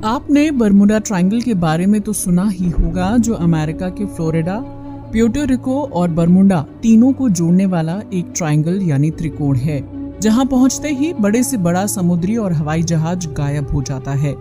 आपने Bermuda triangle के बारे में तो सुना ही होगा, जो अमेरिका के फ्लोरिडा, प्यूर्टो रिको और बरमुडा तीनों को जोड़ने वाला एक ट्रायंगल यानी त्रिकोण है, जहां पहुंचते ही बड़े से बड़ा समुद्री और हवाई जहाज गायब हो जाता है।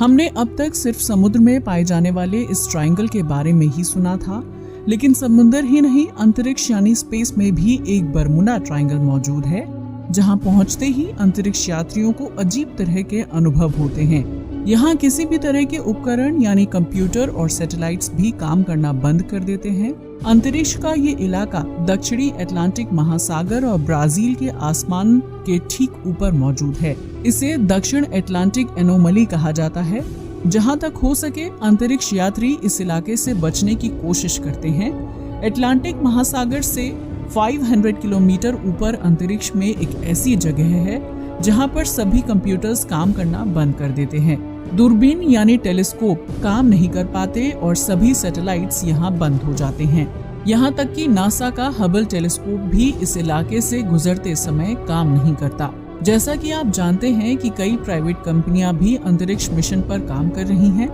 हमने अब तक सिर्फ समुद्र में पाए जाने वाले इस ट्रायंगल के बारे में ही सुना था, लेकिन समुद्र ही नहीं, अंतरिक्ष यानी स्पेस में भी एक बरमुडा ट्रायंगल मौजूद है, जहां पहुंचते ही अंतरिक्ष यात्रियों को अजीब तरह के अनुभव होते हैं। यहाँ किसी भी तरह के उपकरण यानी कंप्यूटर और सैटेलाइट्स भी काम करना बंद कर देते हैं। अंतरिक्ष का ये इलाका दक्षिणी अटलांटिक महासागर और ब्राजील के आसमान के ठीक ऊपर मौजूद है। इसे दक्षिण अटलांटिक एनोमली कहा जाता है। जहाँ तक हो सके अंतरिक्ष यात्री इस इलाके से बचने की कोशिश करते हैं। अटलांटिक महासागर से 500 किलोमीटर ऊपर अंतरिक्ष में एक ऐसी जगह है जहाँ पर सभी कंप्यूटर्स काम करना बंद कर देते हैं। दूरबीन यानी टेलीस्कोप काम नहीं कर पाते और सभी सैटेलाइट्स यहाँ बंद हो जाते हैं। यहाँ तक कि नासा का हबल टेलीस्कोप भी इस इलाके से गुजरते समय काम नहीं करता। जैसा कि आप जानते हैं कि कई प्राइवेट कंपनियां भी अंतरिक्ष मिशन पर काम कर रही हैं,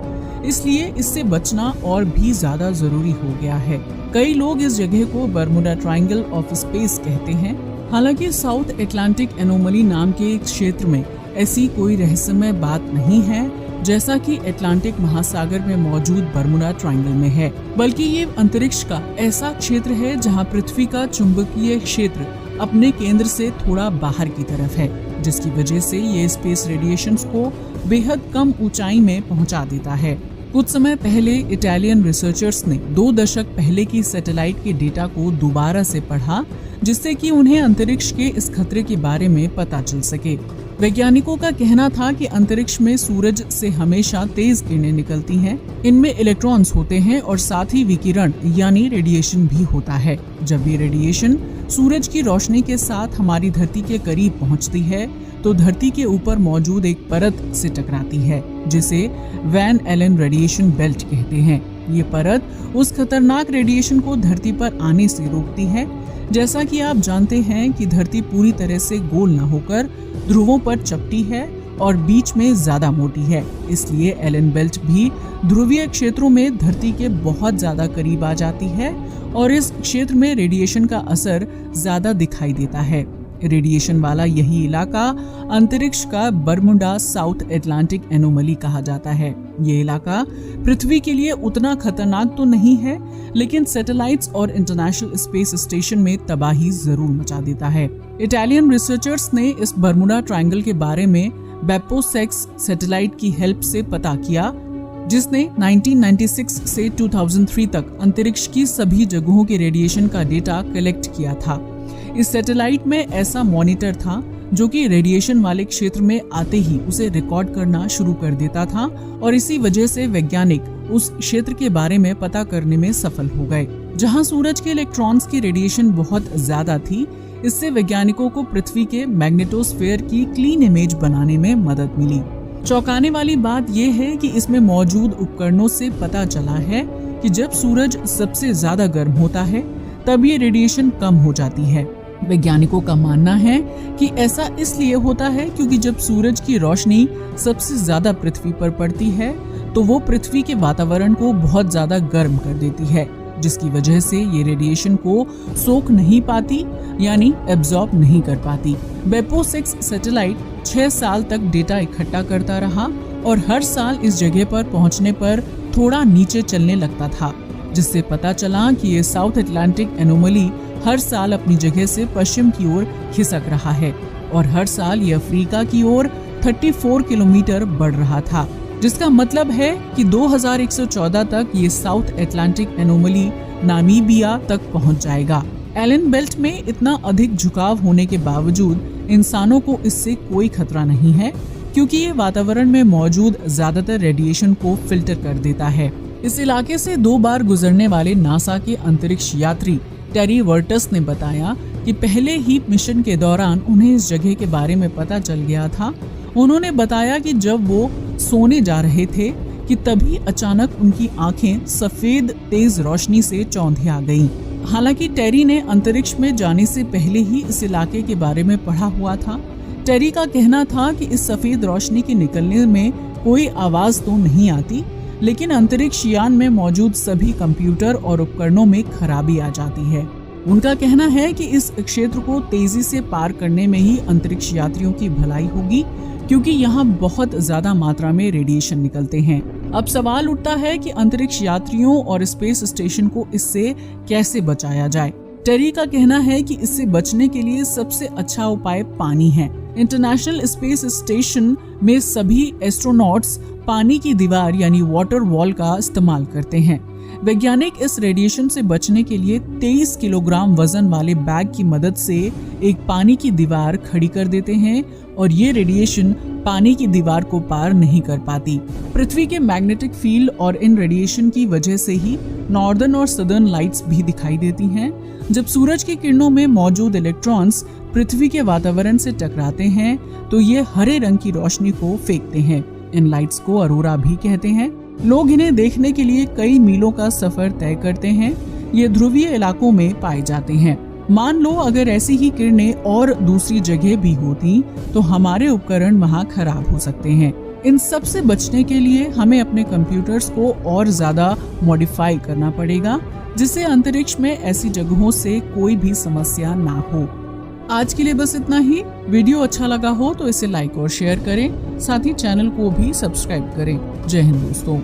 इसलिए इससे बचना और भी ज्यादा जरूरी हो गया है। कई लोग इस जगह को बरमुडा ट्रायंगल ऑफ स्पेस कहते हैं। हालांकि साउथ अटलांटिक एनोमली नाम के एक क्षेत्र में ऐसी कोई रहस्यमय बात नहीं है, जैसा कि अटलांटिक महासागर में मौजूद बरमुडा ट्रायंगल में है, बल्कि ये अंतरिक्ष का ऐसा क्षेत्र है जहां पृथ्वी का चुंबकीय क्षेत्र अपने केंद्र से थोड़ा बाहर की तरफ है, जिसकी वजह से ये स्पेस रेडिएशंस को बेहद कम ऊंचाई में पहुंचा देता है। कुछ समय पहले इटालियन रिसर्चर्स ने 2 दशक पहले की सैटेलाइट के डेटा को दोबारा से पढ़ा, जिससे कि उन्हें अंतरिक्ष के इस खतरे के बारे में पता चल सके। वैज्ञानिकों का कहना था कि अंतरिक्ष में सूरज से हमेशा तेज किरणें निकलती हैं। इनमें इलेक्ट्रॉन्स होते हैं और साथ ही विकिरण यानी रेडिएशन भी होता है। जब ये रेडिएशन सूरज की रोशनी के साथ हमारी धरती के करीब पहुंचती है, तो धरती के ऊपर मौजूद एक परत से टकराती है, जिसे वैन एलन रेडिएशन बेल्ट कहते हैं। ये परत उस खतरनाक रेडिएशन को धरती पर आने से रोकती है। जैसा कि आप जानते हैं कि धरती पूरी तरह से गोल न होकर ध्रुवों पर चपटी है और बीच में ज्यादा मोटी है, इसलिए एलन बेल्ट भी ध्रुवीय क्षेत्रों में धरती के बहुत ज्यादा करीब आ जाती है और इस क्षेत्र में रेडिएशन का असर ज्यादा दिखाई देता है। रेडिएशन वाला यही इलाका अंतरिक्ष का बरमुडा साउथ अटलांटिक एनोमली कहा जाता है। ये इलाका पृथ्वी के लिए उतना खतरनाक तो नहीं है, लेकिन सैटेलाइट्स और इंटरनेशनल स्पेस स्टेशन में तबाही जरूर मचा देता है। इटालियन रिसर्चर्स ने इस बरमुडा ट्रायंगल के बारे में बेपोसेक्स सैटेलाइट की हेल्प से पता किया, जिसने 1996 से 2003 तक अंतरिक्ष की सभी जगहों के रेडिएशन का डेटा कलेक्ट किया था। इस सैटेलाइट में ऐसा मॉनिटर था जो कि रेडिएशन वाले क्षेत्र में आते ही उसे रिकॉर्ड करना शुरू कर देता था और इसी वजह से वैज्ञानिक उस क्षेत्र के बारे में पता करने में सफल हो गए, जहां सूरज के इलेक्ट्रॉन्स की रेडिएशन बहुत ज्यादा थी। इससे वैज्ञानिकों को पृथ्वी के मैग्नेटोस्फीयर की क्लीन इमेज बनाने में मदद मिली। चौंकाने वाली बात यह है कि इसमें मौजूद उपकरणों से पता चला है कि जब सूरज सबसे ज्यादा गर्म होता है तब ये रेडिएशन कम हो जाती है। वैज्ञानिकों का मानना है कि ऐसा इसलिए होता है क्योंकि जब सूरज की रोशनी सबसे ज्यादा पृथ्वी पर पड़ती है तो वो पृथ्वी के वातावरण को बहुत ज्यादा गर्म कर देती है, जिसकी वजह से ये रेडिएशन को सोख नहीं पाती यानी एब्जॉर्ब नहीं कर पाती। बेपोसेक्स सैटेलाइट 6 साल तक डेटा इकट्ठा करता रहा और हर साल इस जगह पर पहुंचने पर थोड़ा नीचे चलने लगता था, जिससे पता चला कि ये साउथ अटलांटिक एनोमली हर साल अपनी जगह से पश्चिम की ओर खिसक रहा है और हर साल ये अफ्रीका की ओर 34 किलोमीटर बढ़ रहा था, जिसका मतलब है कि 2114 तक ये साउथ अटलांटिक एनोमली नामीबिया तक पहुंच जाएगा। एलन बेल्ट में इतना अधिक झुकाव होने के बावजूद इंसानों को इससे कोई खतरा नहीं है, क्योंकि ये वातावरण में मौजूद ज्यादातर रेडिएशन को फिल्टर कर देता है। इस इलाके से 2 बार गुजरने वाले नासा के अंतरिक्ष यात्री टेरी वर्टस ने बताया कि पहले ही मिशन के दौरान उन्हें इस जगह के बारे में पता चल गया था। उन्होंने बताया कि जब वो सोने जा रहे थे कि तभी अचानक उनकी आंखें सफेद तेज रोशनी से चौंधिया गईं। हालांकि टेरी ने अंतरिक्ष में जाने से पहले ही इस इलाके के बारे में पढ़ा हुआ था, टेरी का कहना था कि इस सफेद रोशनी के निकलने में कोई आवाज तो नहीं आती, लेकिन अंतरिक्ष यान में मौजूद सभी कंप्यूटर और उपकरणों में खराबी आ जाती है। उनका कहना है कि इस क्षेत्र को तेजी से पार करने में ही अंतरिक्ष यात्रियों की भलाई होगी, क्योंकि यहाँ बहुत ज्यादा मात्रा में रेडिएशन निकलते हैं। अब सवाल उठता है कि अंतरिक्ष यात्रियों और स्पेस स्टेशन को इससे कैसे बचाया जाए। टेरी का कहना है कि इससे बचने के लिए सबसे अच्छा उपाय पानी है। इंटरनेशनल स्पेस स्टेशन में सभी एस्ट्रोनॉट्स पानी की दीवार यानी वाटर वॉल का इस्तेमाल करते हैं। वैज्ञानिक इस रेडिएशन से बचने के लिए 23 किलोग्राम वजन वाले बैग की मदद से एक पानी की दीवार खड़ी कर देते हैं और ये रेडिएशन पानी की दीवार को पार नहीं कर पाती। पृथ्वी के मैग्नेटिक फील्ड और इन रेडिएशन की वजह से ही नॉर्दर्न और सदर्न लाइट्स भी दिखाई देती हैं। जब सूरज की किरणों में मौजूद इलेक्ट्रॉन्स पृथ्वी के वातावरण से टकराते हैं तो ये हरे रंग की रोशनी को फेंकते हैं। इन लाइट्स को अरोरा भी कहते हैं। लोग इन्हें देखने के लिए कई मीलों का सफर तय करते हैं। ये ध्रुवीय इलाकों में पाए जाते हैं। मान लो अगर ऐसी ही किरणें और दूसरी जगह भी होती तो हमारे उपकरण वहाँ खराब हो सकते हैं। इन सब से बचने के लिए हमें अपने कंप्यूटर्स को और ज्यादा मॉडिफाई करना पड़ेगा, जिससे अंतरिक्ष में ऐसी जगहों से कोई भी समस्या ना हो। आज के लिए बस इतना ही। वीडियो अच्छा लगा हो तो इसे लाइक और शेयर करें, साथ ही चैनल को भी सब्सक्राइब करें। जय हिंद दोस्तों।